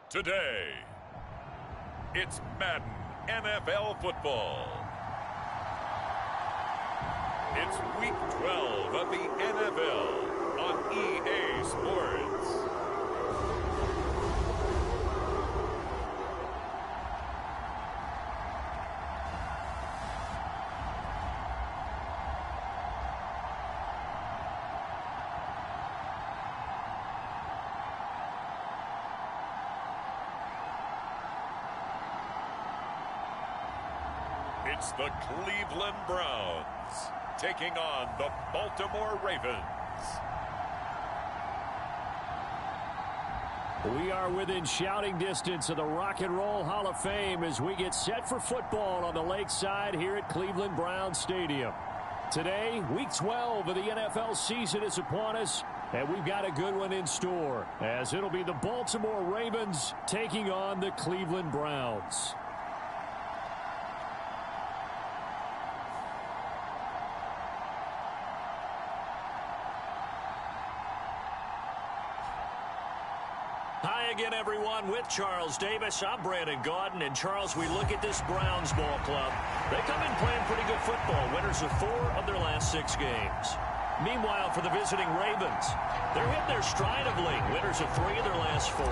Today, it's Madden NFL football. It's Week 12 of the NFL on EA Sports. It's the Cleveland Browns taking on the Baltimore Ravens. We are within shouting distance of the Rock and Roll Hall of Fame as we get set for football on the lakeside here at Cleveland Browns Stadium. Today, Week 12 of the NFL season is upon us, and we've got a good one in store, as it'll be the Baltimore Ravens taking on the Cleveland Browns. Hi again, everyone. With Charles Davis, I'm Brandon Gaudin. And, Charles, we look at this Browns ball club. They come in playing pretty good football. Winners of 4 of their last 6 games. Meanwhile, for the visiting Ravens, they're hitting their stride of late. Winners of 3 of their last 4.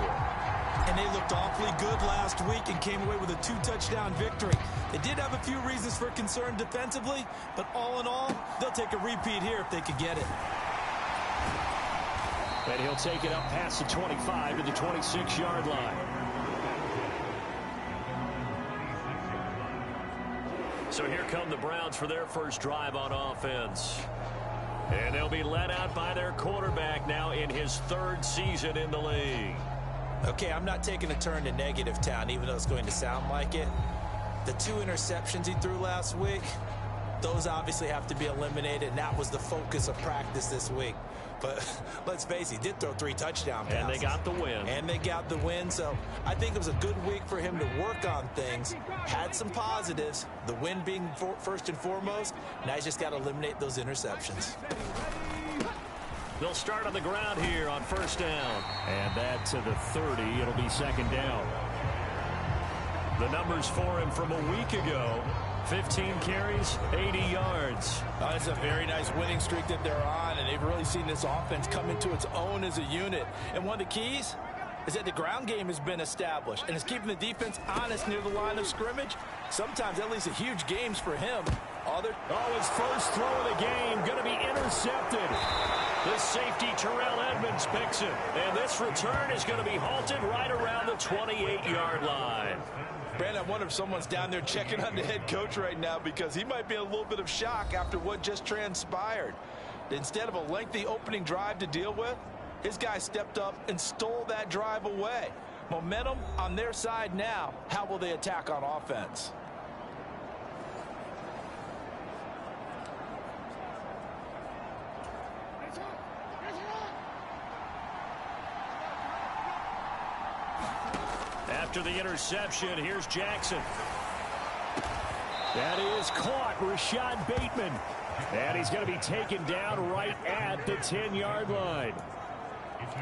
And they looked awfully good last week and came away with a 2-touchdown victory. They did have a few reasons for concern defensively, but all in all, they'll take a repeat here if they could get it. And he'll take it up past the 25 to the 26-yard line. So here come the Browns for their first drive on offense. And they'll be led out by their quarterback now in his 3rd season in the league. Okay, I'm not taking a turn to negative town, even though it's going to sound like it. The 2 interceptions he threw last week, those obviously have to be eliminated, and that was the focus of practice this week. But let's face it, he did throw 3 touchdown passes. And they got the win. And they got the win, so I think it was a good week for him to work on things. Had some positives, the win being first and foremost. Now he's just got to eliminate those interceptions. They'll start on the ground here on first down. And that to the 30. It'll be second down. The numbers for him from a week ago. 15 carries, 80 yards. That's a very nice winning streak that they're on, and they've really seen this offense come into its own as a unit. And one of the keys is that the ground game has been established, and it's keeping the defense honest near the line of scrimmage. Sometimes that leads to huge games for him. His first throw of the game going to be intercepted. The safety, Terrell Edmonds, picks it. And this return is going to be halted right around the 28-yard line. Brandon, I wonder if someone's down there checking on the head coach right now, because he might be in a little bit of shock after what just transpired. Instead of a lengthy opening drive to deal with, his guy stepped up and stole that drive away. Momentum on their side now. How will they attack on offense? After the interception, here's Jackson. That is caught, Rashad Bateman. And he's going to be taken down right at the 10-yard line.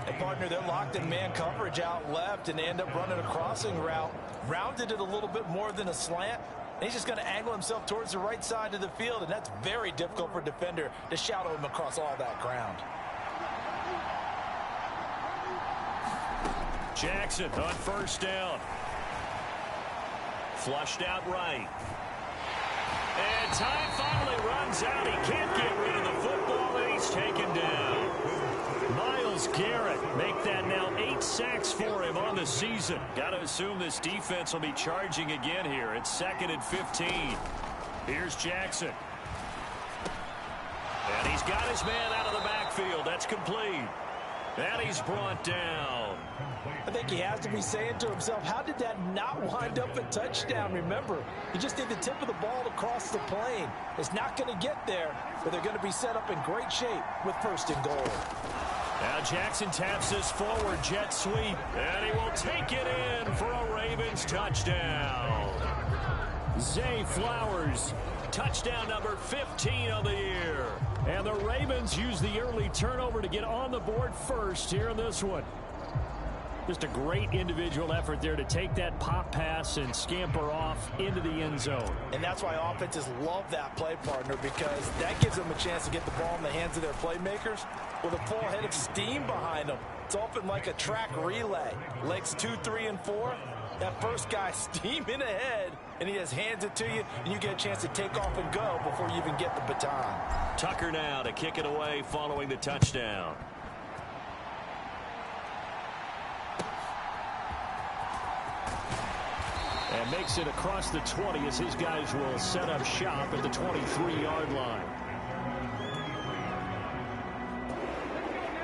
And, partner, they're locked in man coverage out left, and they end up running a crossing route. Rounded it a little bit more than a slant. And he's just going to angle himself towards the right side of the field, and that's very difficult for a defender to shadow him across all that ground. Jackson on first down. Flushed out right. And time finally runs out. He can't get rid of the football, and he's taken down. Myles Garrett make that now 8 sacks for him on the season. Got to assume this defense will be charging again here. It's 2nd and 15. Here's Jackson. And he's got his man out of the backfield. That's complete. And he's brought down. I think he has to be saying to himself, how did that not wind up a touchdown? Remember, he just did the tip of the ball to cross the plane. It's not going to get there, but they're going to be set up in great shape with 1st and goal. Now Jackson taps this forward jet sweep, and he will take it in for a Ravens touchdown. Zay Flowers, touchdown number 15 of the year. And the Ravens use the early turnover to get on the board first here in this one. Just a great individual effort there to take that pop pass and scamper off into the end zone. And that's why offenses love that play, partner, because that gives them a chance to get the ball in the hands of their playmakers with a full head of steam behind them. It's often like a track relay. Legs 2, 3, and 4. That first guy steaming ahead, and he just hands it to you, and you get a chance to take off and go before you even get the baton. Tucker now to kick it away following the touchdown. And makes it across the 20 as his guys will set up shop at the 23-yard line.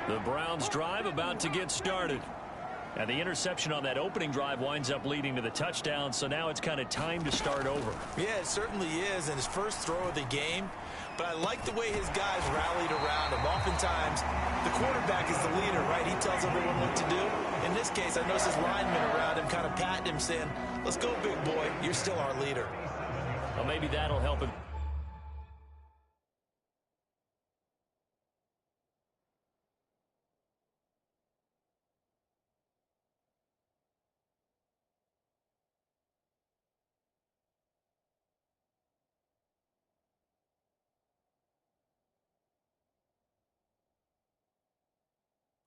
The Browns drive about to get started. And the interception on that opening drive winds up leading to the touchdown, so now it's kind of time to start over. Yeah, it certainly is, and his first throw of the game. But I like the way his guys rallied around him. Oftentimes, the quarterback is the leader, right? He tells everyone what to do. In this case, I noticed his linemen around him kind of patting him, saying, "Let's go, big boy. You're still our leader." Well, maybe that'll help him.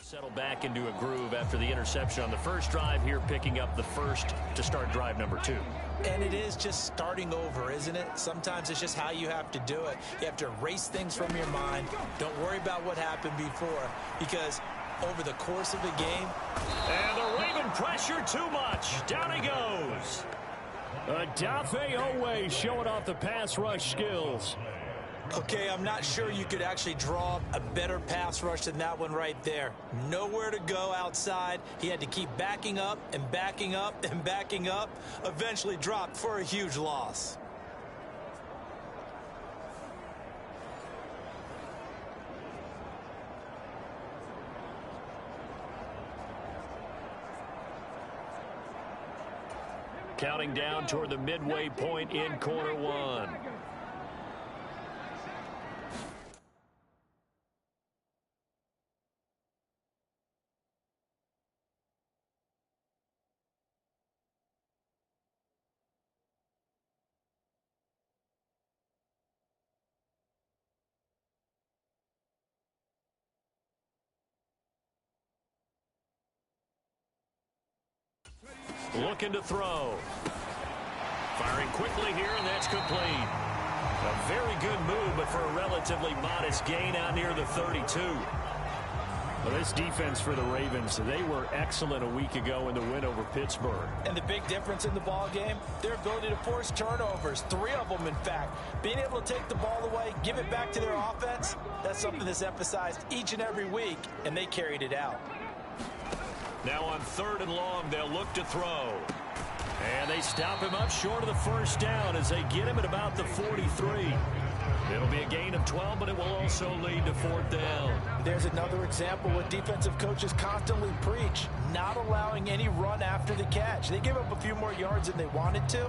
Settle back into a groove after the interception on the first drive here, picking up the first to start drive number 2. And it is just starting over, isn't it? Sometimes it's just how you have to do it. You have to erase things from your mind. Don't worry about what happened before, because over the course of the game. And the Raven pressure too much. Down he goes. Adafe Owe showing off the pass rush skills. Okay, I'm not sure you could actually draw a better pass rush than that one right there. Nowhere to go outside. He had to keep backing up and backing up and backing up. Eventually dropped for a huge loss. Counting down toward the midway point in quarter 1. Looking to throw. Firing quickly here, and that's complete. A very good move, but for a relatively modest gain out near the 32. Well, this defense for the Ravens, they were excellent a week ago in the win over Pittsburgh. And the big difference in the ball game, their ability to force turnovers, 3 of them in fact. Being able to take the ball away, give it back to their offense, that's something that's emphasized each and every week, and they carried it out. Now on 3rd and long, they'll look to throw. And they stop him up short of the first down as they get him at about the 43. It'll be a gain of 12, but it will also lead to 4th down. There's another example what defensive coaches constantly preach, not allowing any run after the catch. They gave up a few more yards than they wanted to,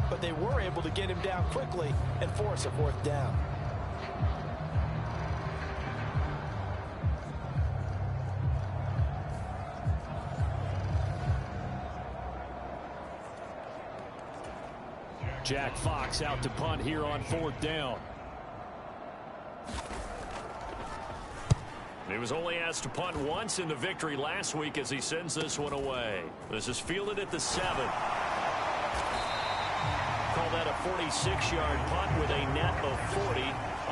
but they were able to get him down quickly and force a 4th down. Jack Fox out to punt here on 4th down. He was only asked to punt once in the victory last week as he sends this one away. This is fielded at the 7. Call that a 46-yard punt with a net of 40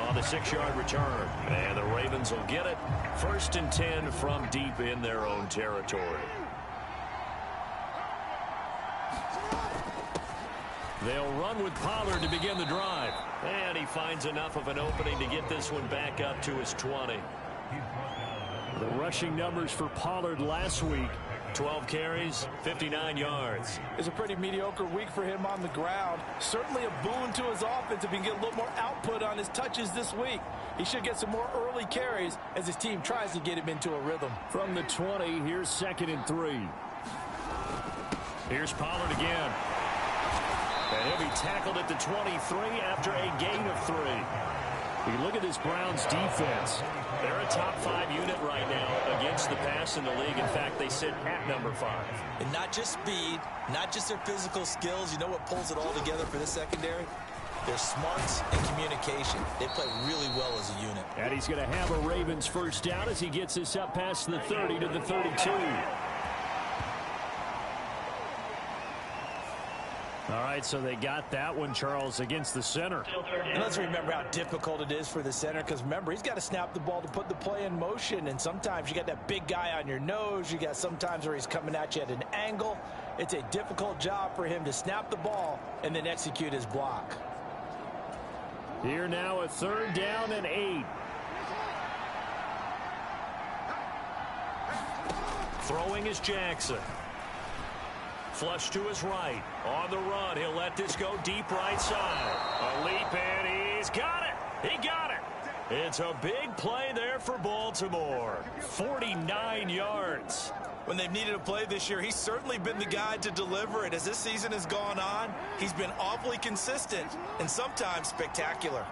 on the 6-yard return. And the Ravens will get it. 1st and 10 from deep in their own territory. They'll run with Pollard to begin the drive. And he finds enough of an opening to get this one back up to his 20. The rushing numbers for Pollard last week, 12 carries, 59 yards. It's a pretty mediocre week for him on the ground. Certainly a boon to his offense if he can get a little more output on his touches this week. He should get some more early carries as his team tries to get him into a rhythm. From the 20, here's 2nd and 3. Here's Pollard again. And he'll be tackled at the 23 after a gain of 3. You look at this Browns defense. They're a top 5 unit right now against the pass in the league. In fact, they sit at number 5. And not just speed, not just their physical skills. You know what pulls it all together for this secondary? Their smarts and communication. They play really well as a unit. And he's going to have a Ravens first down as he gets this up past the 30 to the 32. All right, so they got that one, Charles, against the center. And let's remember how difficult it is for the center, because remember, he's got to snap the ball to put the play in motion, and sometimes you got that big guy on your nose. You got sometimes where he's coming at you at an angle. It's a difficult job for him to snap the ball and then execute his block. Here now, a 3rd down and 8. Throwing is Jackson. Flush to his right. On the run, he'll let this go deep right side. A leap, and he's got it. He got it. It's a big play there for Baltimore. 49 yards. When they've needed a play this year, he's certainly been the guy to deliver it. As this season has gone on, he's been awfully consistent and sometimes spectacular.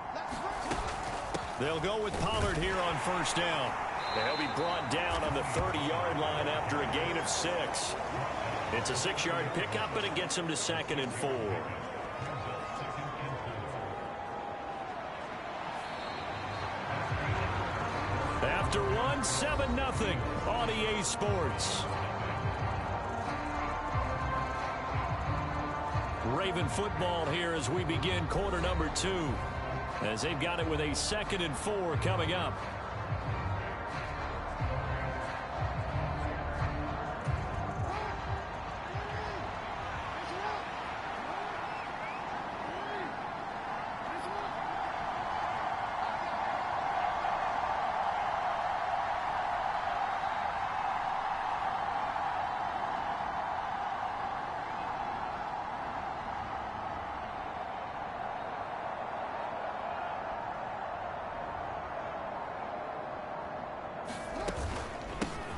They'll go with Pollard here on first down. They'll be brought down on the 30-yard line after a gain of 6. It's a 6-yard pickup, and it gets him to 2nd and 4. After one, 7-0 on EA Sports. Raven football here as we begin quarter number 2. As they've got it with a 2nd and 4 coming up.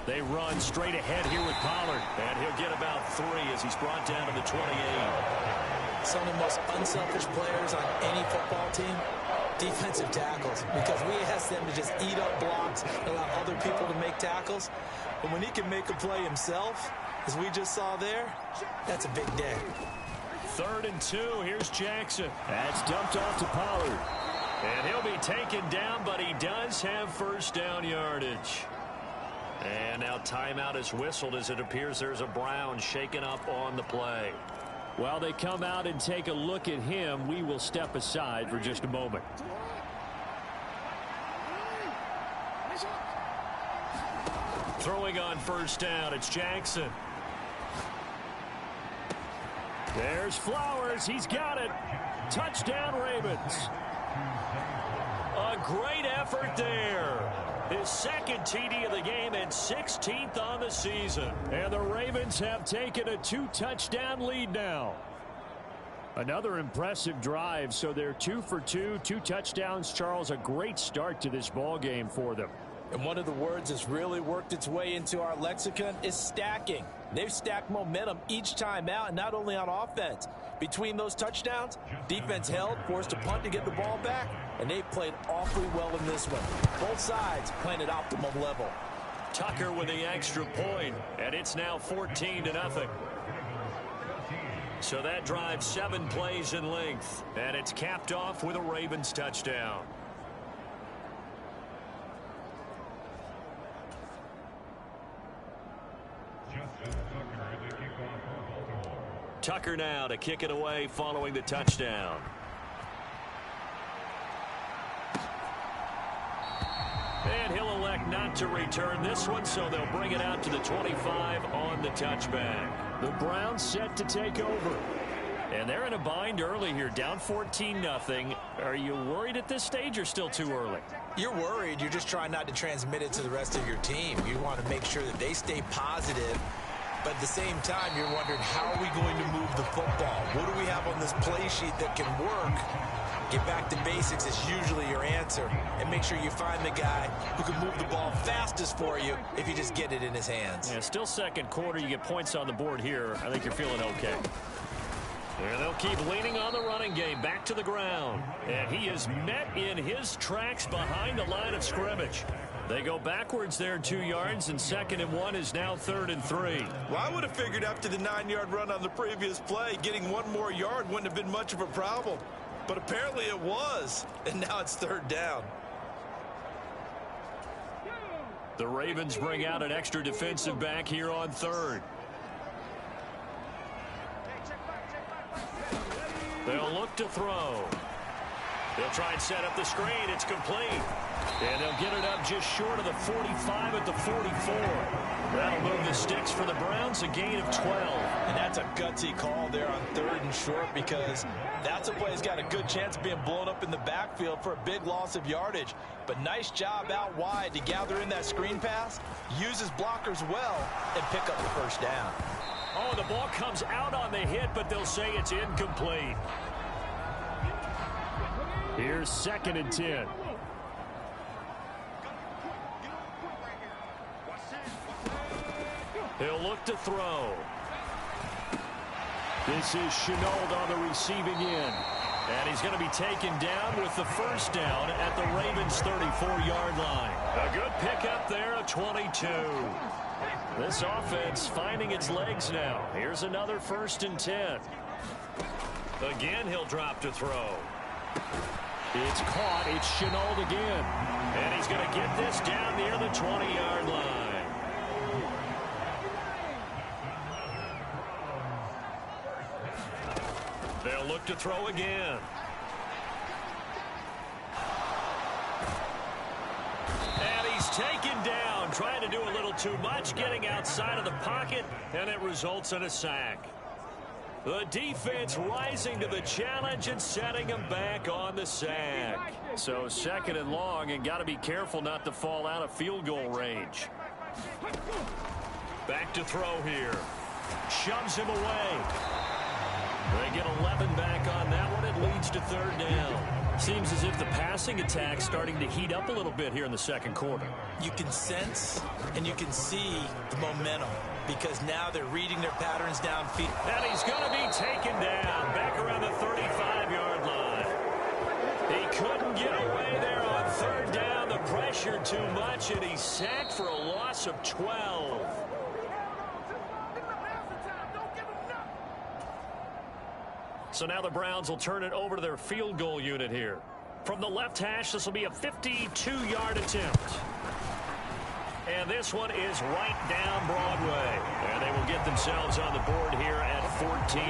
They run straight ahead here with Pollard. And he'll get about 3 as he's brought down to the 28. Some of the most unselfish players on any football team, defensive tackles. Because we ask them to just eat up blocks and allow other people to make tackles. But when he can make a play himself, as we just saw there, that's a big day. 3rd and 2. Here's Jackson. That's dumped off to Pollard. And he'll be taken down, but he does have first down yardage. And now timeout is whistled as it appears there's a Brown shaken up on the play. While they come out and take a look at him, we will step aside for just a moment. Throwing on first down, it's Jackson. There's Flowers. He's got it. Touchdown, Ravens. A great effort there. His 2nd TD of the game and 16th on the season. And the Ravens have taken a 2-touchdown lead now. Another impressive drive, so they're 2 for 2, 2 touchdowns. Charles, a great start to this ball game for them. And one of the words that's really worked its way into our lexicon is stacking. They've stacked momentum each time out, and not only on offense. Between those touchdowns, defense held, forced a punt to get the ball back, and they played awfully well in this one. Both sides playing at optimum level. Tucker with the extra point, and it's now 14-0. So that drives 7 plays in length, and it's capped off with a Ravens touchdown. Tucker now to kick it away following the touchdown. And he'll elect not to return this one, so they'll bring it out to the 25 on the touchback. The Browns set to take over. And they're in a bind early here, down 14-0. Are you worried at this stage or still too early? You're worried. You're just trying not to transmit it to the rest of your team. You want to make sure that they stay positive. But at the same time, you're wondering, how are we going to move the football? What do we have on this play sheet that can work? Get back to basics is usually your answer. And make sure you find the guy who can move the ball fastest for you if you just get it in his hands. Yeah, still 2nd quarter. You get points on the board here. I think you're feeling okay. And they'll keep leaning on the running game back to the ground. And he is met in his tracks behind the line of scrimmage. They go backwards there 2 yards, and 2nd and 1 is now 3rd and 3. Well, I would have figured after the 9-yard run on the previous play, getting 1 more yard wouldn't have been much of a problem. But apparently it was, and now it's 3rd down. The Ravens bring out an extra defensive back here on 3rd. They'll look to throw. They'll try and set up the screen. It's complete. And they'll get it up just short of the 45 at the 44. That'll move the sticks for the Browns, a gain of 12. And that's a gutsy call there on 3rd and short, because that's a play that's got a good chance of being blown up in the backfield for a big loss of yardage. But nice job out wide to gather in that screen pass, use his blockers well, and pick up the 1st down. Oh, the ball comes out on the hit, but they'll say it's incomplete. Here's 2nd and 10. He'll look to throw. This is Chenault on the receiving end. And he's going to be taken down with the 1st down at the Ravens' 34-yard line. A good pickup there, a 22. This offense finding its legs now. Here's another 1st and 10. Again, he'll drop to throw. It's caught. It's Chenault again. And he's going to get this down near the 20-yard line. They'll look to throw again. And he's taken down, trying to do a little too much, getting outside of the pocket, and it results in a sack. The defense rising to the challenge and setting him back on the sack. So 2nd and long, and got to be careful not to fall out of field goal range. Back to throw here. Shoves him away. They get 11 back on that one. It leads to 3rd down. Seems as if the passing attack's starting to heat up a little bit here in the 2nd quarter. You can sense and you can see the momentum, because now they're reading their patterns downfield. And he's going to be taken down back around the 35-yard line. He couldn't get away there on 3rd down. The pressure too much, and he's sacked for a loss of 12. So now the Browns will turn it over to their field goal unit here. From the left hash, this will be a 52-yard attempt. And this one is right down Broadway. And they will get themselves on the board here at 14-3.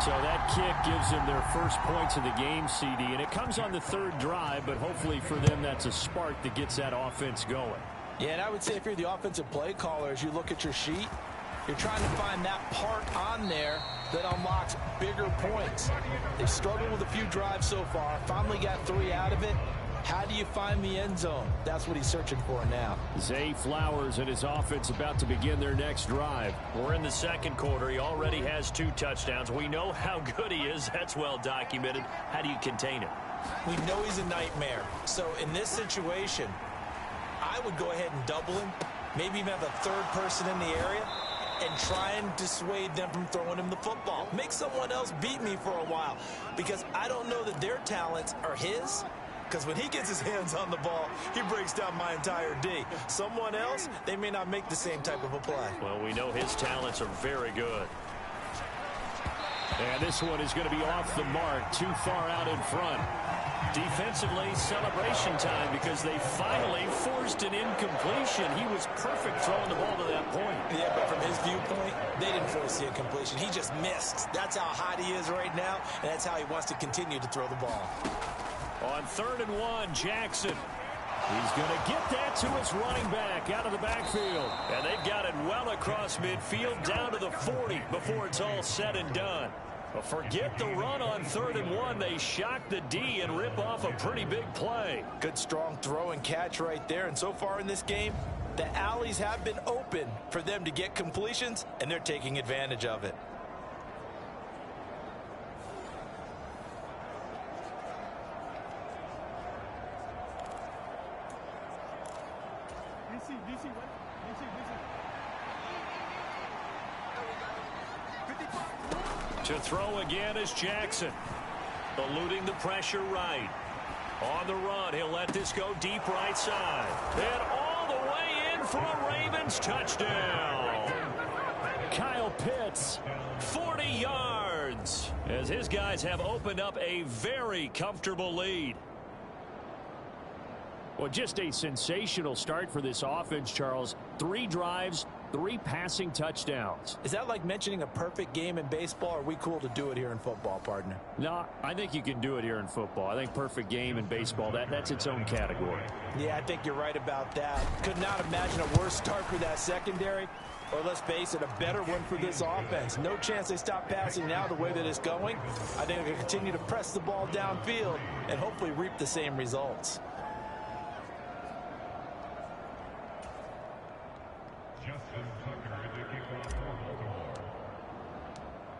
So that kick gives them their first points of the game, CD. And it comes on the 3rd drive, but hopefully for them that's a spark that gets that offense going. Yeah, and I would say if you're the offensive play caller, as you look at your sheet, you're trying to find that part on there that unlocks bigger points. They've struggled with a few drives so far, finally got 3 out of it. How do you find the end zone? That's what he's searching for now. Zay Flowers and his offense about to begin their next drive. We're in the 2nd quarter. He already has 2 touchdowns. We know how good he is. That's well documented. How do you contain him? We know he's a nightmare. So in this situation, I would go ahead and double him, maybe even have a 3rd person in the area, and try and dissuade them from throwing him the football. Make someone else beat me for a while, because I don't know that their talents are his, because when he gets his hands on the ball, he breaks down my entire D. Someone else, they may not make the same type of a play. Well, we know his talents are very good. And this one is going to be off the mark, too far out in front. Defensively, celebration time, because they finally forced an incompletion. He was perfect throwing the ball to that point. Yeah, but from his viewpoint, they didn't force the incompletion. He just missed. That's how hot he is right now, and that's how he wants to continue to throw the ball. On 3rd and 1, Jackson. He's going to get that to his running back out of the backfield. And they've got it well across midfield down to the 40 before it's all said and done. But forget the run on 3rd and 1. They shock the D and rip off a pretty big play. Good strong throw and catch right there. And so far in this game, the alleys have been open for them to get completions, and they're taking advantage of it. DC, what? To throw again is Jackson. Eluding the pressure right. On the run, he'll let this go deep right side. And all the way in for a Ravens touchdown. Kyle Pitts, 40 yards, as his guys have opened up a very comfortable lead. Well, just a sensational start for this offense, Charles. 3 drives, 3 passing touchdowns. Is that like mentioning a perfect game in baseball, or are we cool to do it here in football, partner? No, I think you can do it here in football. I think perfect game in baseball, that's its own category. Yeah, I think you're right about that. Could not imagine a worse start for that secondary, or let's face it, a better one for this offense. No chance they stop passing now the way that it's going. I think they'll continue to press the ball downfield and hopefully reap the same results.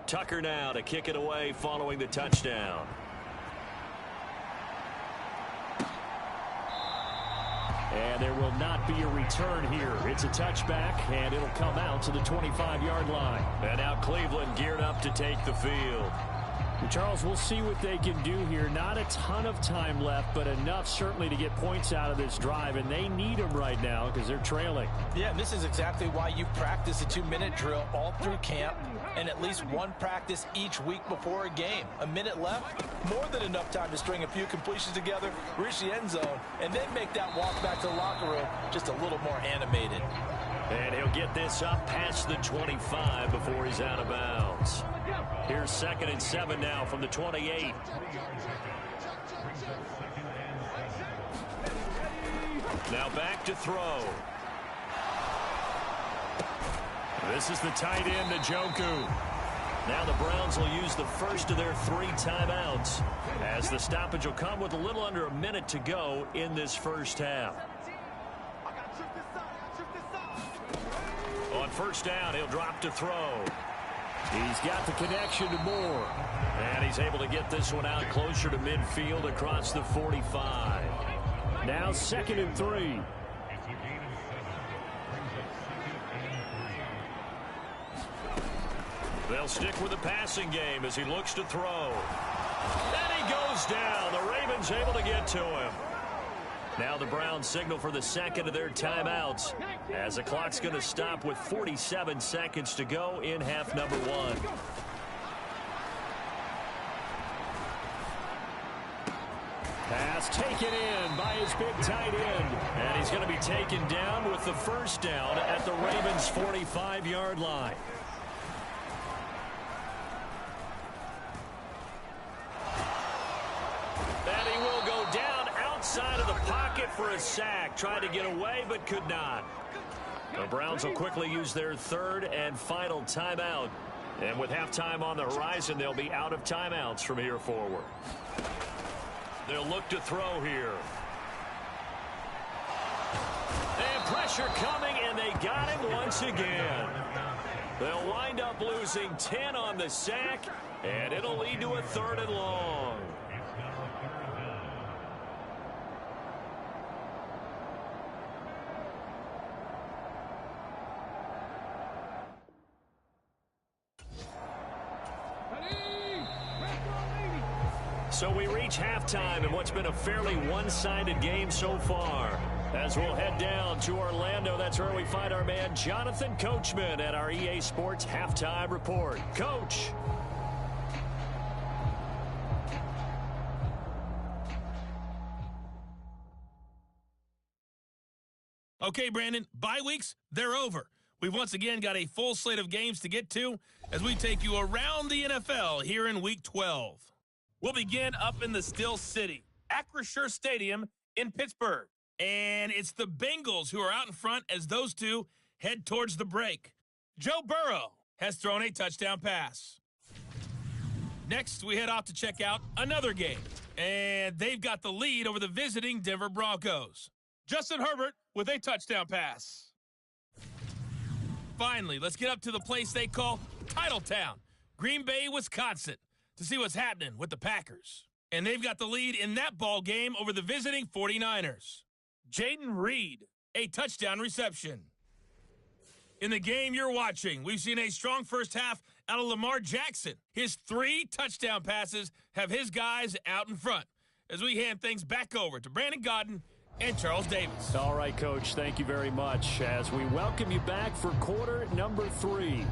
Tucker now to kick it away following the touchdown. And there will not be a return here. It's a touchback, and it'll come out to the 25-yard line. And now Cleveland geared up to take the field. Charles, we'll see what they can do here. Not a ton of time left, but enough certainly to get points out of this drive, and they need them right now because they're trailing. Yeah, and this is exactly why you practice a 2-minute drill all through camp and at least one practice each week before a game. A minute left, more than enough time to string a few completions together, reach the end zone, and then make that walk back to the locker room just a little more animated. And he'll get this up past the 25 before he's out of bounds. Here's 2nd and 7 now from the 28. Now back to throw. This is the tight end, Njoku. Now the Browns will use the first of their 3 timeouts, as the stoppage will come with a little under a minute to go in this first half. On first down, he'll drop to throw. He's got the connection to Moore. And he's able to get this one out closer to midfield across the 45. Now 2nd and 3. They'll stick with the passing game as he looks to throw. And he goes down. The Ravens able to get to him. Now the Browns signal for the 2nd of their timeouts, as the clock's going to stop with 47 seconds to go in half number 1. Pass taken in by his big tight end. And he's going to be taken down with the first down at the Ravens' 45-yard line. And he will go down outside of the pocket for a sack. Tried to get away, but could not. The Browns will quickly use their 3rd and final timeout. And with halftime on the horizon, they'll be out of timeouts from here forward. They'll look to throw here. And pressure coming, and they got him once again. They'll wind up losing 10 on the sack, and it'll lead to a 3rd and long. So we reach halftime in what's been a fairly one-sided game so far. As we'll head down to Orlando, that's where we find our man Jonathan Coachman at our EA Sports Halftime Report. Coach. Okay, Brandon, bye weeks, they're over. We've once again got a full slate of games to get to as we take you around the NFL here in Week 12. We'll begin up in the Steel City, Acrisure Stadium in Pittsburgh. And it's the Bengals who are out in front as those two head towards the break. Joe Burrow has thrown a touchdown pass. Next, we head off to check out another game. And they've got the lead over the visiting Denver Broncos. Justin Herbert with a touchdown pass. Finally, let's get up to the place they call Titletown, Green Bay, Wisconsin, to see what's happening with the Packers. And they've got the lead in that ball game over the visiting 49ers. Jaden Reed, a touchdown reception. In the game you're watching, we've seen a strong first half out of Lamar Jackson. His 3 touchdown passes have his guys out in front. As we hand things back over to Brandon Godden and Charles Davis. All right, Coach, thank you very much as we welcome you back for quarter number 3.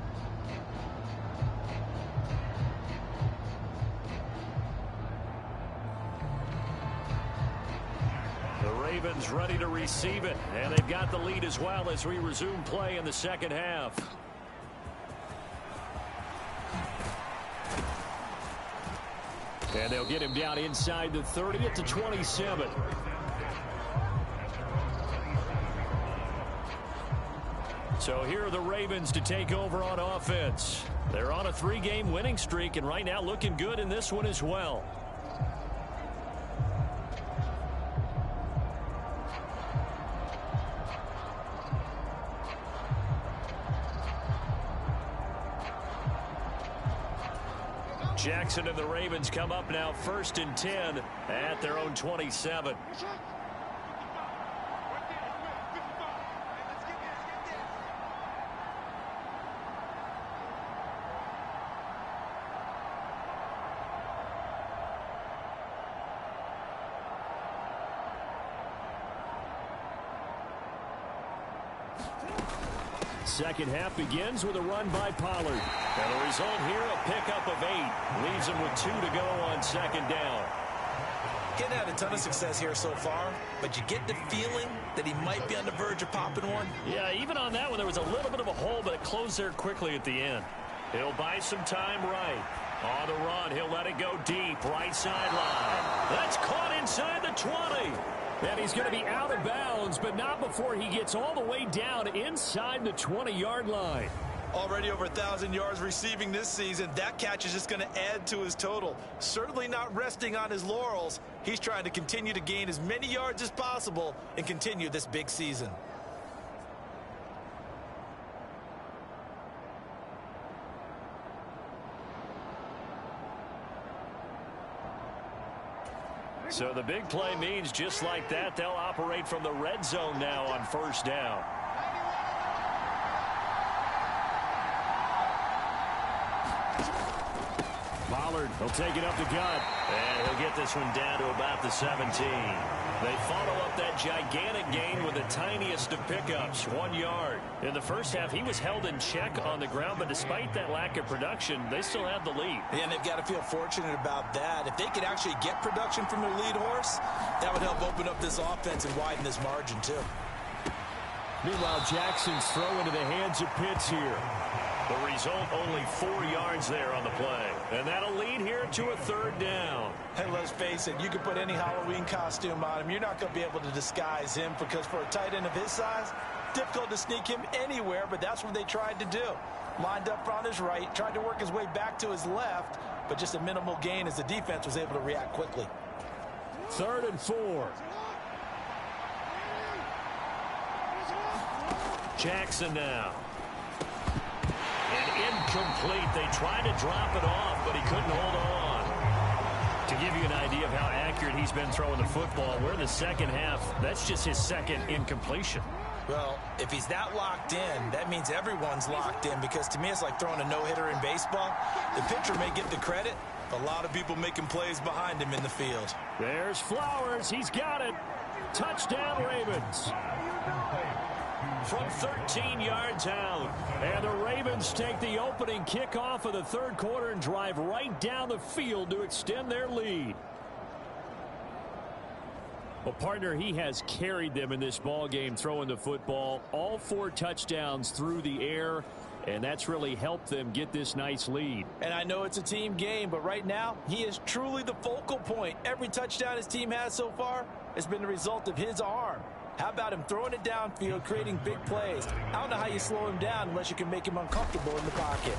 The Ravens ready to receive it, and they've got the lead as well as we resume play in the second half. And they'll get him down inside the 30 at the 27. So here are the Ravens to take over on offense. They're on a 3-game winning streak, and right now looking good in this one as well. Jackson and the Ravens come up now 1st and 10 at their own 27. Second half begins with a run by Pollard. And the result here, a pickup of 8. Leaves him with 2 to go on 2nd down. Getting had a ton of success here so far, but you get the feeling that he might be on the verge of popping one. Yeah, even on that one, there was a little bit of a hole, but it closed there quickly at the end. He'll buy some time right. On the run, he'll let it go deep, right sideline. That's caught inside the 20. And he's going to be out of bounds, but not before he gets all the way down inside the 20-yard line. Already over 1,000 yards receiving this season. That catch is just going to add to his total. Certainly not resting on his laurels. He's trying to continue to gain as many yards as possible and continue this big season. So the big play means just like that, they'll operate from the red zone now on 1st down. Pollard will take it up the gut, and he'll get this one down to about the 17. They follow up that gigantic gain with the tiniest of pickups, 1 yard. In the first half, he was held in check on the ground, but despite that lack of production, they still have the lead. And they've got to feel fortunate about that. If they could actually get production from their lead horse, that would help open up this offense and widen this margin, too. Meanwhile, Jackson's throw into the hands of Pitts here. The result, only 4 yards there on the play. And that'll lead here to a 3rd down. Hey, let's face it, you can put any Halloween costume on him. You're not going to be able to disguise him because for a tight end of his size, difficult to sneak him anywhere, but that's what they tried to do. Lined up on his right, tried to work his way back to his left, but just a minimal gain as the defense was able to react quickly. 3rd and 4. Jackson now. And incomplete. They tried to drop it off, but he couldn't hold on. To give you an idea of how accurate he's been throwing the football, we're in the second half. That's just his 2nd incompletion. Well, if he's that locked in, that means everyone's locked in, because to me it's like throwing a no-hitter in baseball. The pitcher may get the credit, a lot of people making plays behind him in the field. There's Flowers. He's got it. Touchdown, Ravens. From 13 yards out. And the Ravens take the opening kickoff of the 3rd quarter and drive right down the field to extend their lead. Well, partner, he has carried them in this ball game throwing the football. All 4 touchdowns through the air, and that's really helped them get this nice lead. And I know it's a team game, but right now he is truly the focal point. Every touchdown his team has so far has been the result of his arm. How about him throwing it downfield, creating big plays? I don't know how you slow him down unless you can make him uncomfortable in the pocket.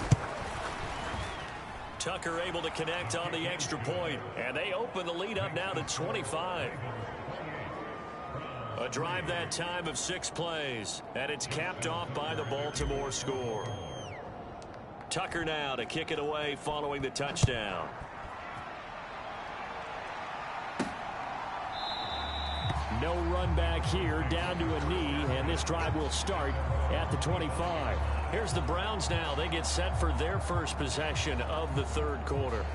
Tucker able to connect on the extra point, and they open the lead up now to 25. A drive that time of 6 plays, and it's capped off by the Baltimore score. Tucker now to kick it away following the touchdown. No run back here, down to a knee, and this drive will start at the 25. Here's the Browns now. They get set for their first possession of the third quarter.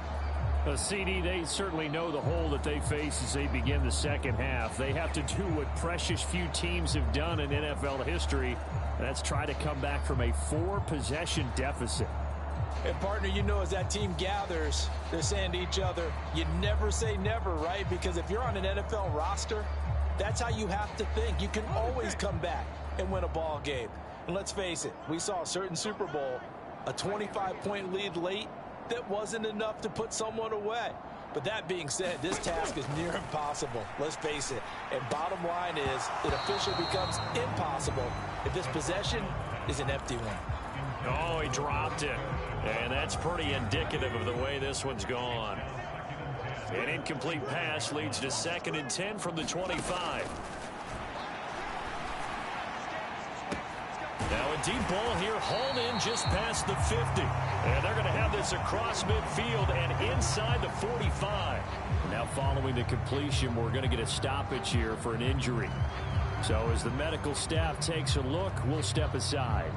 CD, they certainly know the hole that they face as they begin the second half. They have to do what precious few teams have done in NFL history. That's try to come back from a 4-possession deficit. And, partner, you know, as that team gathers, they're saying to each other, you never say never, right? Because if you're on an NFL roster, that's how you have to think. You can always come back and win a ball game. And let's face it, we saw a certain Super Bowl, a 25-point lead late, that wasn't enough to put someone away. But that being said, this task is near impossible. Let's face it. And bottom line is, it officially becomes impossible if this possession is an empty one. Oh, he dropped it. And that's pretty indicative of the way this one's gone. An incomplete pass leads to 2nd and 10 from the 25. Now a deep ball here, hauled in just past the 50. And they're going to have this across midfield and inside the 45. Now following the completion, we're going to get a stoppage here for an injury. So as the medical staff takes a look, we'll step aside.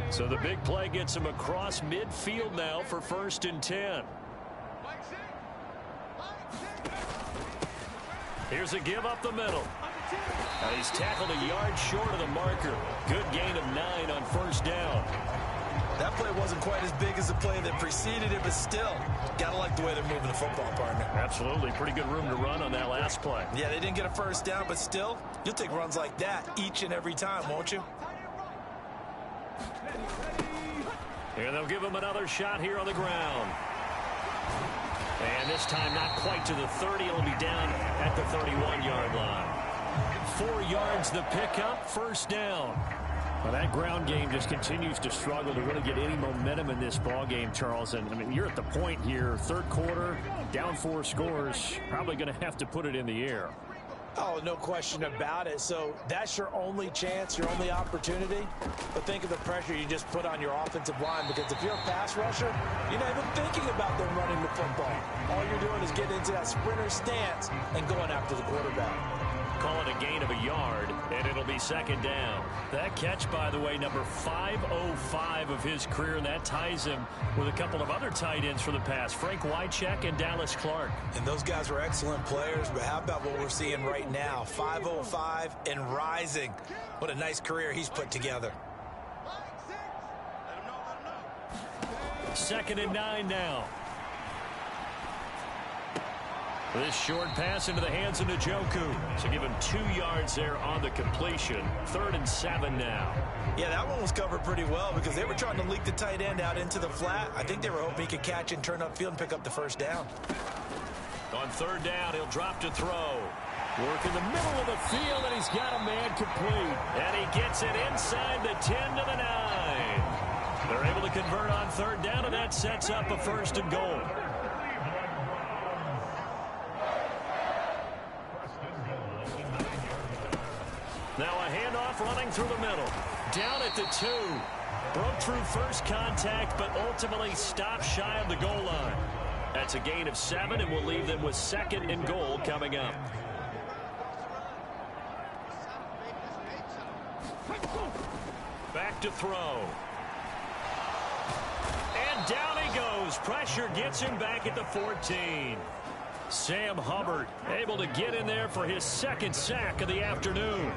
So the big play gets him across midfield now for 1st and 10. Here's a give up the middle. And he's tackled a yard short of the marker. Good gain of 9 on 1st down. That play wasn't quite as big as the play that preceded it, but still, gotta like the way they're moving the football, partner. Absolutely. Pretty good room to run on that last play. Yeah, they didn't get a 1st down, but still, you'll take runs like that each and every time, won't you? And they'll give him another shot here on the ground. And this time not quite to the 30. It'll be down at the 31-yard line. 4 yards the pickup, 1st down. Well, that ground game just continues to struggle to really get any momentum in this ball game, Charles. And I mean, you're at the point here, 3rd quarter, down 4 scores, probably going to have to put it in the air. Oh, no question about it. So that's your only chance, your only opportunity. But think of the pressure you just put on your offensive line, because if you're a pass rusher, you're not even thinking about them running the football. All you're doing is getting into that sprinter stance and going after the quarterback. Call it a gain of a yard, and it'll be 2nd down. That catch, by the way, number 505 of his career, and that ties him with a couple of other tight ends for the pass, Frank Wycheck and Dallas Clark. And those guys were excellent players, but how about what we're seeing right now? 505 and rising. What a nice career he's put together. 2nd and 9 now. This short pass into the hands of Njoku. So give him 2 yards there on the completion. 3rd and 7 now. Yeah, that one was covered pretty well because they were trying to leak the tight end out into the flat. I think they were hoping he could catch and turn upfield and pick up the 1st down. On 3rd down, he'll drop to throw. Work in the middle of the field, and he's got a man complete. And he gets it inside the 10 to the 9. They're able to convert on 3rd down, and that sets up a 1st and goal. Now a handoff running through the middle. Down at the 2. Broke through first contact, but ultimately stopped shy of the goal line. That's a gain of 7, and we'll leave them with 2nd and goal coming up. Back to throw. And down he goes. Pressure gets him back at the 14. Sam Hubbard able to get in there for his 2nd sack of the afternoon.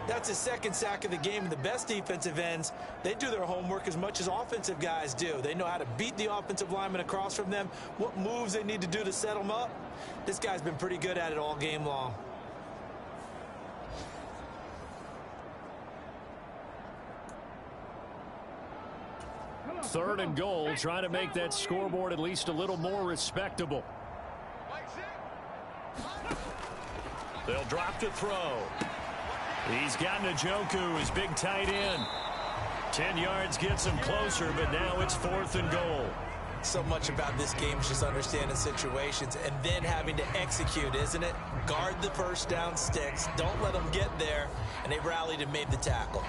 That's his 2nd sack of the game. And the best defensive ends, they do their homework as much as offensive guys do. They know how to beat the offensive lineman across from them, what moves they need to do to set them up. This guy's been pretty good at it all game long. Third and goal, trying to make that scoreboard at least a little more respectable. They'll drop to throw. He's got Njoku, his big tight end. 10 yards gets him closer, but now it's 4th and goal. So much about this game is just understanding situations and then having to execute, isn't it? Guard the 1st down sticks. Don't let them get there. And they rallied and made the tackle.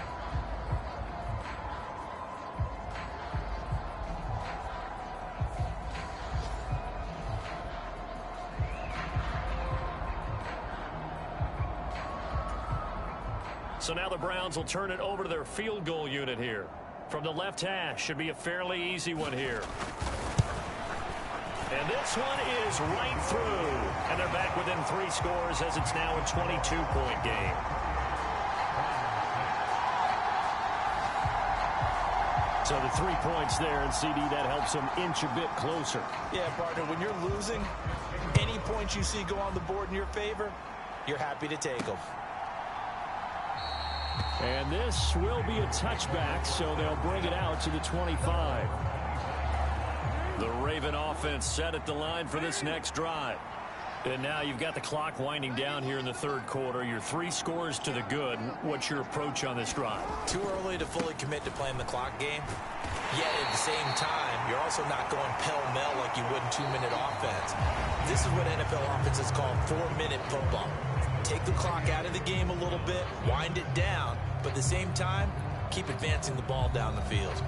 So now the Browns will turn it over to their field goal unit here. From the left hash, should be a fairly easy one here. And this one is right through. And they're back within 3 scores as it's now a 22-point game. So the 3 points there, and CD, that helps them inch a bit closer. Yeah, partner, when you're losing, any points you see go on the board in your favor, you're happy to take them. And this will be a touchback, so they'll bring it out to the 25. The Raven offense set at the line for this next drive. And now you've got the clock winding down here in the third quarter. You're 3 scores to the good. What's your approach on this drive? Too early to fully commit to playing the clock game. Yet at the same time, you're also not going pell-mell like you would in 2-minute offense. This is what NFL offenses call 4-minute football. Take the clock out of the game a little bit, wind it down, but at the same time, keep advancing the ball down the field.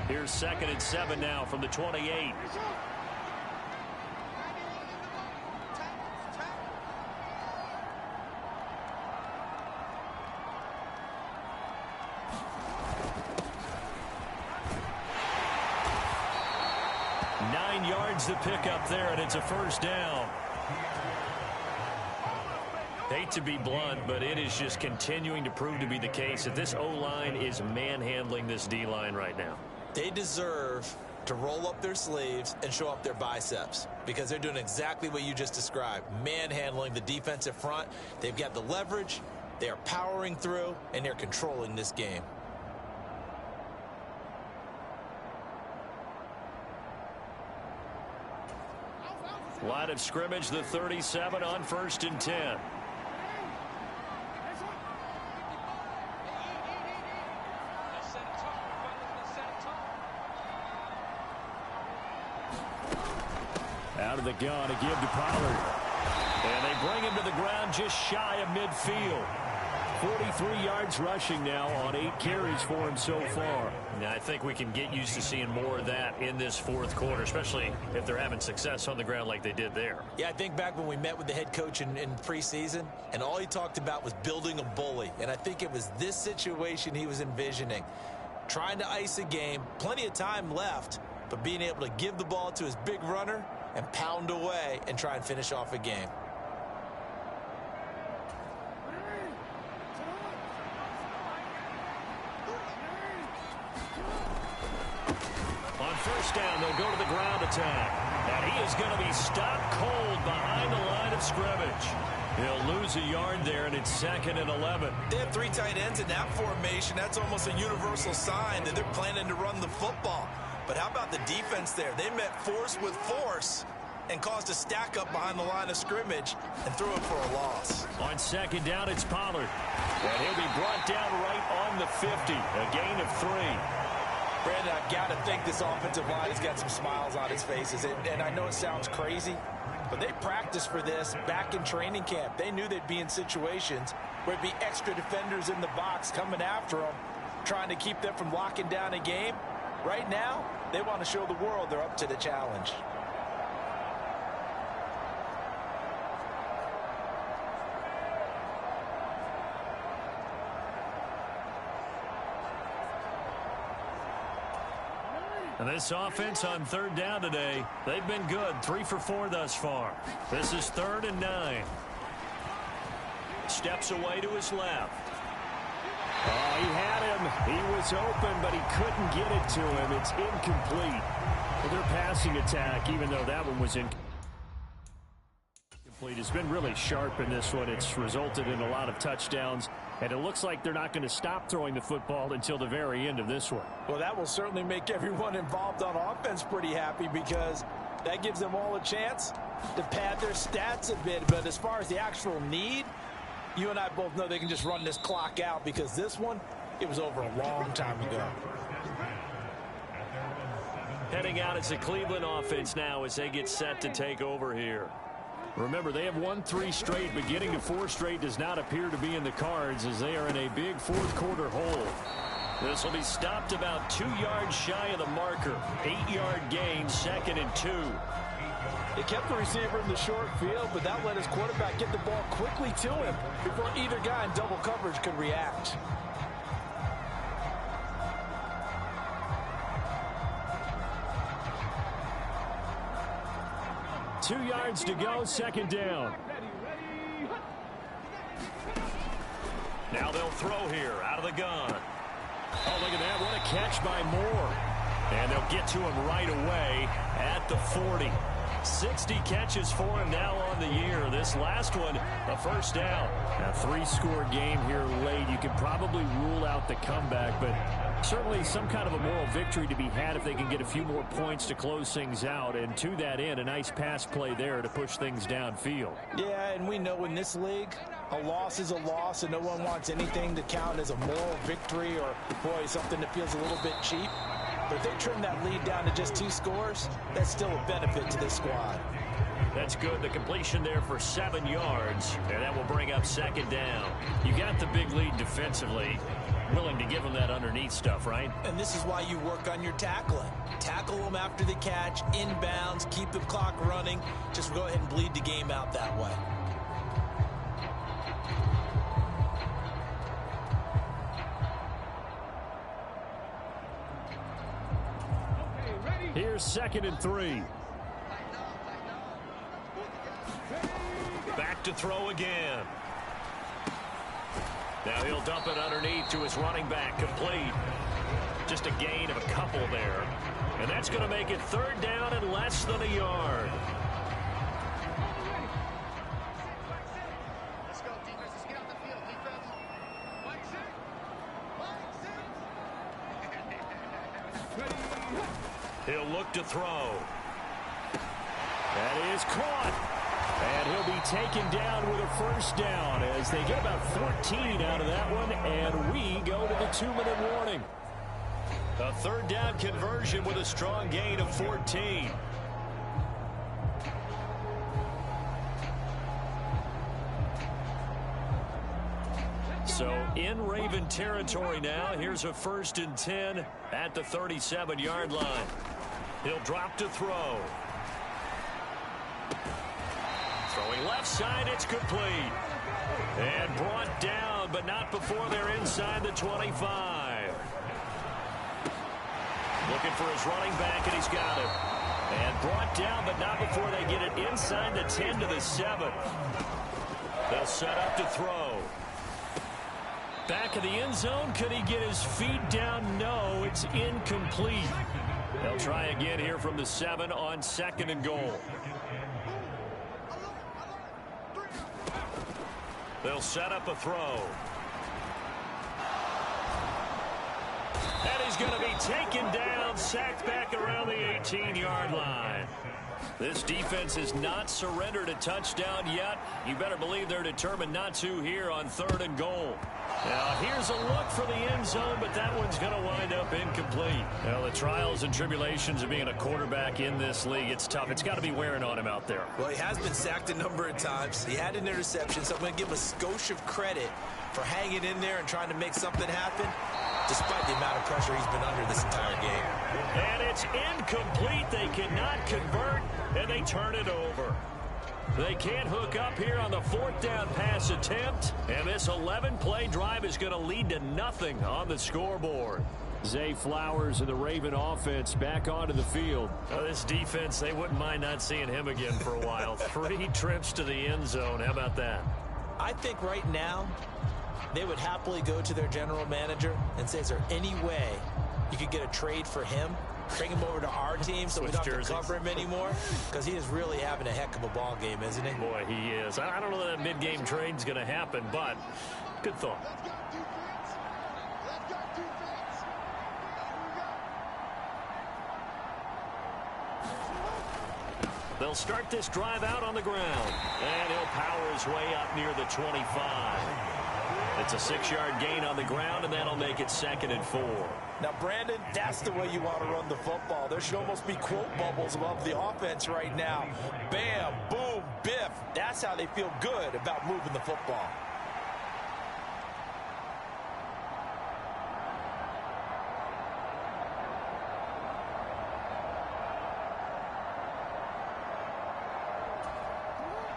Here's 2nd and 7 now from the 28. Nine yards to pick up there, and it's a first down. Hate to be blunt, but it is just continuing to prove to be the case that this O-line is manhandling this D-line right now. They deserve to roll up their sleeves and show up their biceps because they're doing exactly what you just described, manhandling the defensive front. They've got the leverage, they are powering through, and they're controlling this game. Line of scrimmage, the 37 on 1st and 10. Out of the gun to give to Pollard. And they bring him to the ground just shy of midfield. 43 yards rushing now on 8 carries for him so far. Now, I think we can get used to seeing more of that in this fourth quarter, especially if they're having success on the ground like they did there. Yeah, I think back when we met with the head coach in preseason, and all he talked about was building a bully. And I think it was this situation he was envisioning. Trying to ice a game, plenty of time left, but being able to give the ball to his big runner and pound away and try and finish off a game. On first down, they'll go to the ground attack. And he is going to be stopped cold behind the line of scrimmage. He'll lose a yard there, and it's 2nd and 11. They have 3 tight ends in that formation. That's almost a universal sign that they're planning to run the football. But how about the defense there? They met force with force and caused a stack up behind the line of scrimmage and threw it for a loss. On 2nd down, it's Pollard. And he'll be brought down right on the 50. A gain of 3. Brandon, I've got to think this offensive line has got some smiles on its faces. And I know it sounds crazy, but they practiced for this back in training camp. They knew they'd be in situations where it'd be extra defenders in the box coming after them, trying to keep them from locking down a game. Right now, they want to show the world they're up to the challenge. And this offense on 3rd down today, they've been good. 3 for 4 thus far. This is 3rd and 9. Steps away to his left. Oh, he had him. He was open, but he couldn't get it to him. It's incomplete. Well, their passing attack, even though that one was incomplete, has been really sharp in this one. It's resulted in a lot of touchdowns, and it looks like they're not going to stop throwing the football until the very end of this one. Well, that will certainly make everyone involved on offense pretty happy because that gives them all a chance to pad their stats a bit. But as far as the actual need, you and I both know they can just run this clock out because this one, it was over a long time ago. Heading out as the Cleveland offense now as they get set to take over here. Remember, they have won 3 straight, but getting to 4 straight does not appear to be in the cards as they are in a big fourth quarter hole. This will be stopped about 2 yards shy of the marker. 8-yard gain, 2nd and 2. They kept the receiver in the short field, but that let his quarterback get the ball quickly to him before either guy in double coverage could react. Two yards to go, 2nd down. Now they'll throw here out of the gun. Oh, look at that. What a catch by Moore. And they'll get to him right away at the 40. 60 catches for him now on the year. This last one, a first down. A 3-score game here late. You could probably rule out the comeback, but certainly some kind of a moral victory to be had if they can get a few more points to close things out. And to that end, a nice pass play there to push things downfield. Yeah, and we know in this league, a loss is a loss, and no one wants anything to count as a moral victory or, boy, something that feels a little bit cheap. But if they trim that lead down to just 2 scores, that's still a benefit to this squad. That's good. The completion there for 7 yards, and that will bring up 2nd down. You got the big lead defensively. Willing to give them that underneath stuff, right? And this is why you work on your tackling. Tackle them after the catch, inbounds, keep the clock running. Just go ahead and bleed the game out that way. Here's 2nd and 3. Back to throw again. Now he'll dump it underneath to his running back, complete. Just a gain of a couple there. And that's going to make it 3rd down and less than a yard. Let's go, defense. Let's get out the field, defense. He'll look to throw. That is caught. And he'll be taken down with a first down as they get about 14 out of that one, and we go to the 2-minute warning. A 3rd down conversion with a strong gain of 14. So in Raven territory now. Here's a 1st and 10 at the 37-yard line. He'll drop to throw. Throwing left side, it's complete. And brought down, but not before they're inside the 25. Looking for his running back, and he's got it. And brought down, but not before they get it inside the 10 to the 7. They'll set up to throw. Back of the end zone. Could he get his feet down? No, it's incomplete. They'll try again here from the 7 on 2nd and goal. They'll set up a throw. And he's going to be taken down, sacked back around the 18-yard line. This defense has not surrendered a touchdown yet. You better believe they're determined not to here on 3rd and goal. Now, here's a look for the end zone, but that one's going to wind up incomplete. Well, the trials and tribulations of being a quarterback in this league, it's tough. It's got to be wearing on him out there. Well, he has been sacked a number of times. He had an interception, so I'm going to give him a skosh of credit for hanging in there and trying to make something happen, despite the amount of pressure he's been under this entire game. And it's incomplete. They cannot convert, and they turn it over. They can't hook up here on the 4th down pass attempt, and this 11-play drive is going to lead to nothing on the scoreboard. Zay Flowers and the Raven offense back onto the field. This defense, they wouldn't mind not seeing him again for a while. 3 trips to the end zone. How about that? I think right now they would happily go to their general manager and say, is there any way you could get a trade for him? Bring him over to our team so we don't have to cover him anymore, because he is really having a heck of a ball game, isn't he? Boy, he is. I don't know that mid-game trade's going to happen, but good thought. They'll start this drive out on the ground, and he'll power his way up near the 25. It's a 6-yard gain on the ground, and that'll make it 2nd and 4. Now, Brandon, that's the way you want to run the football. There should almost be quote bubbles above the offense right now. Bam, boom, biff. That's how they feel good about moving the football.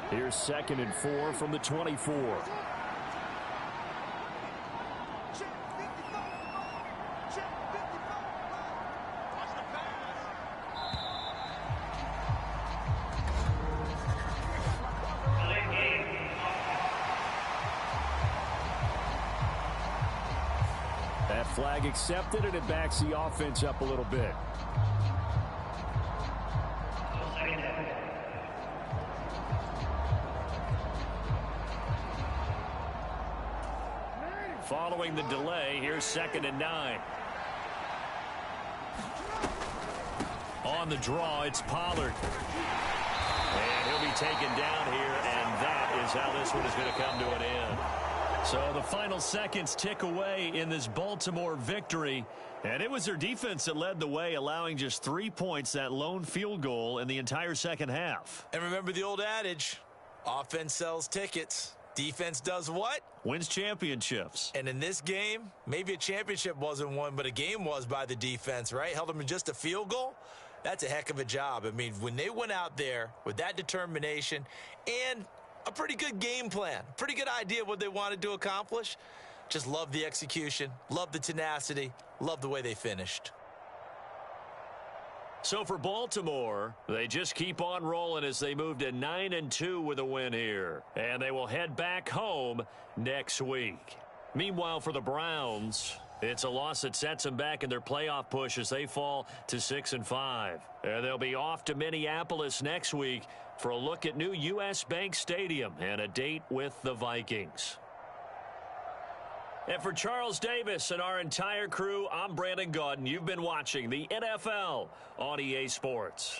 Here's 2nd and 4 from the 24. That flag accepted, and it backs the offense up a little bit. Following the delay, here's 2nd and 9. On the draw, it's Pollard. And he'll be taken down here, and that is how this one is going to come to an end. So the final seconds tick away in this Baltimore victory. And it was their defense that led the way, allowing just 3 points, that lone field goal in the entire second half. And remember the old adage, offense sells tickets. Defense does what? Wins championships. And in this game, maybe a championship wasn't won, but a game was by the defense, right? Held them to just a field goal. That's a heck of a job. I mean, when they went out there with that determination and a pretty good game plan, pretty good idea what they wanted to accomplish, just love the execution, love the tenacity, love the way they finished. So for Baltimore, they just keep on rolling as they move to 9-2 with a win here. And they will head back home next week. Meanwhile, for the Browns, it's a loss that sets them back in their playoff push as they fall to 6-5. And they'll be off to Minneapolis next week for a look at new U.S. Bank Stadium and a date with the Vikings. And for Charles Davis and our entire crew, I'm Brandon Gaudin. You've been watching the NFL on EA Sports.